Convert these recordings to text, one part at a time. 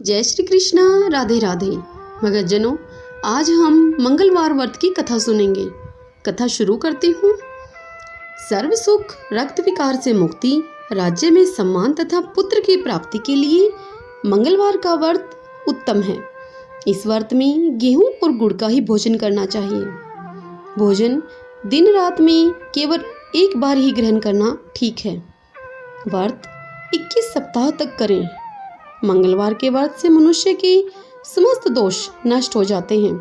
जय श्री कृष्णा, राधे राधे। भक्तजनों, आज हम मंगलवार व्रत की कथा सुनेंगे। कथा शुरू करती हूँ। सर्व सुख, रक्त विकार से मुक्ति, राज्य में सम्मान तथा पुत्र की प्राप्ति के लिए मंगलवार का व्रत उत्तम है। इस व्रत में गेहूं और गुड़ का ही भोजन करना चाहिए। भोजन दिन रात में केवल एक बार ही ग्रहण करना ठीक है। व्रत 21 सप्ताह तक करें। मंगलवार के व्रत से मनुष्य के समस्त दोष नष्ट हो जाते हैं।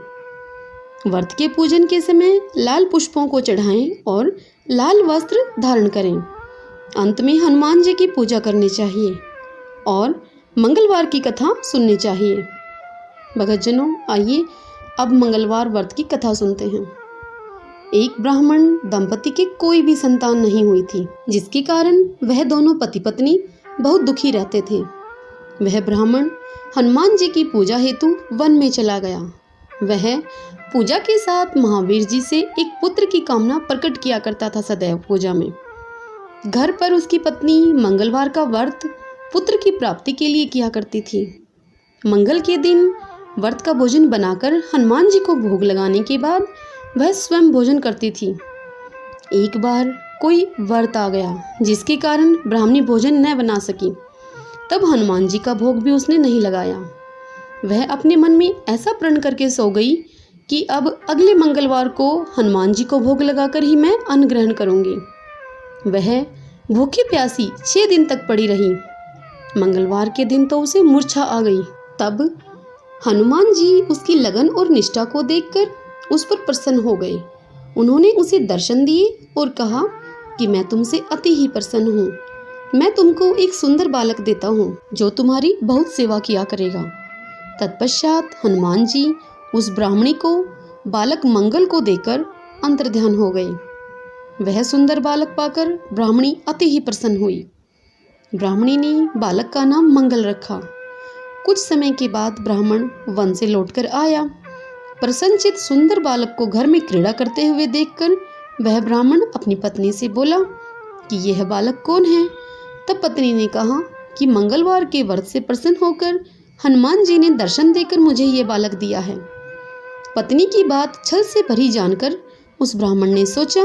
व्रत के पूजन के समय लाल पुष्पों को चढ़ाएं और लाल वस्त्र धारण करें। अंत में हनुमान जी की पूजा करनी चाहिए और मंगलवार की कथा सुननी चाहिए। भक्तजनों, आइए अब मंगलवार व्रत की कथा सुनते हैं। एक ब्राह्मण दंपति के कोई भी संतान नहीं हुई थी, जिसके कारण वह दोनों पति पत्नी बहुत दुखी रहते थे। वह ब्राह्मण हनुमान जी की पूजा हेतु वन में चला गया। वह पूजा के साथ महावीर जी से एक पुत्र की कामना प्रकट किया करता था सदैव पूजा में। घर पर उसकी पत्नी मंगलवार का व्रत पुत्र की प्राप्ति के लिए किया करती थी। मंगल के दिन व्रत का भोजन बनाकर हनुमान जी को भोग लगाने के बाद वह स्वयं भोजन करती थी। एक बार कोई व्रत आ गया जिसके कारण ब्राह्मणी भोजन न बना सकी। तब हनुमान जी का भोग भी उसने नहीं लगाया। वह अपने मन में ऐसा प्रण करके सो गई कि अब अगले मंगलवार को हनुमान जी को भोग लगाकर ही मैं अन्न ग्रहण करूंगी। वह भूखी प्यासी 6 दिन तक पड़ी रही। मंगलवार के दिन तो उसे मूर्छा आ गई। तब हनुमान जी उसकी लगन और निष्ठा को देखकर उस पर प्रसन्न हो गए। उन्होंने उसे दर्शन दिए और कहा कि मैं तुमसे अति ही प्रसन्न हूँ। मैं तुमको एक सुंदर बालक देता हूँ जो तुम्हारी बहुत सेवा किया करेगा। तत्पश्चात हनुमान जी उस ब्राह्मणी को बालक मंगल को देकर अंतर्ध्यान हो गए। वह सुंदर बालक पाकर ब्राह्मणी अति ही प्रसन्न हुई। ब्राह्मणी ने बालक का नाम मंगल रखा। कुछ समय के बाद ब्राह्मण वन से लौटकर आया। प्रसन्नचित सुंदर बालक को घर में क्रीड़ा करते हुए देखकर वह ब्राह्मण अपनी पत्नी से बोला कि यह बालक कौन है। तब पत्नी ने कहा कि मंगलवार के व्रत से प्रसन्न होकर हनुमान जी ने दर्शन देकर मुझे ये बालक दिया है। पत्नी की बात छल से भरी जानकर उस ब्राह्मण ने सोचा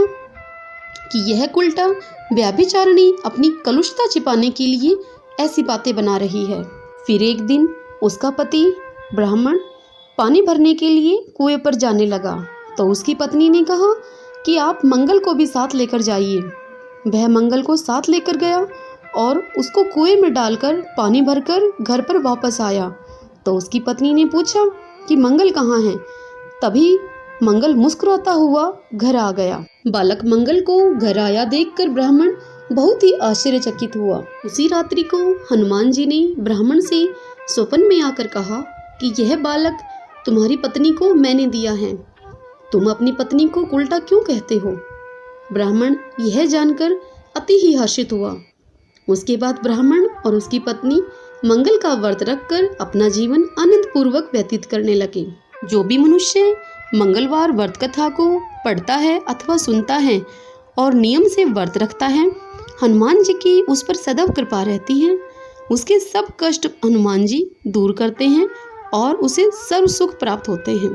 कि यह कुलटा व्यभिचारिणी अपनी कलुषता छिपाने के लिए ऐसी बातें बना रही है। फिर एक दिन उसका पति ब्राह्मण पानी भरने के लिए कुएं पर जाने लगा तो उसकी पत्नी ने कहा कि आप मंगल को भी साथ लेकर जाइए। वह मंगल को साथ लेकर गया और उसको कुएं में डालकर पानी भरकर घर पर वापस आया तो उसकी पत्नी ने पूछा कि मंगल कहाँ है। तभी मंगल मुस्कुराता हुआ घर आ गया। बालक मंगल को घर आया देखकर ब्राह्मण बहुत ही आश्चर्यचकित हुआ। उसी रात्रि को हनुमान जी ने ब्राह्मण से स्वप्न में आकर कहा कि यह बालक तुम्हारी पत्नी को मैंने दिया है। तुम अपनी पत्नी को उल्टा क्यों कहते हो। ब्राह्मण यह जानकर अति ही हर्षित हुआ। उसके बाद ब्राह्मण और उसकी पत्नी मंगल का व्रत रखकर अपना जीवन आनंद पूर्वक व्यतीत करने लगे। जो भी मनुष्य मंगलवार व्रत कथा को पढ़ता है अथवा सुनता है और नियम से व्रत रखता है, हनुमान जी की उस पर सदैव कृपा रहती है। उसके सब कष्ट हनुमान जी दूर करते हैं और उसे सर्व सुख प्राप्त होते हैं।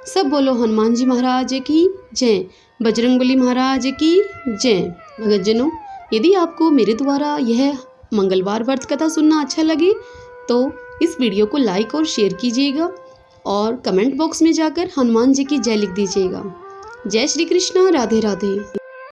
सब बोलो हनुमान जी महाराज की जय, बजरंगबली महाराज की जय। भक्तजनों, यदि आपको मेरे द्वारा यह मंगलवार व्रत कथा सुनना अच्छा लगे तो इस वीडियो को लाइक और शेयर कीजिएगा और कमेंट बॉक्स में जाकर हनुमान जी की जय लिख दीजिएगा। जय श्री कृष्णा, राधे राधे।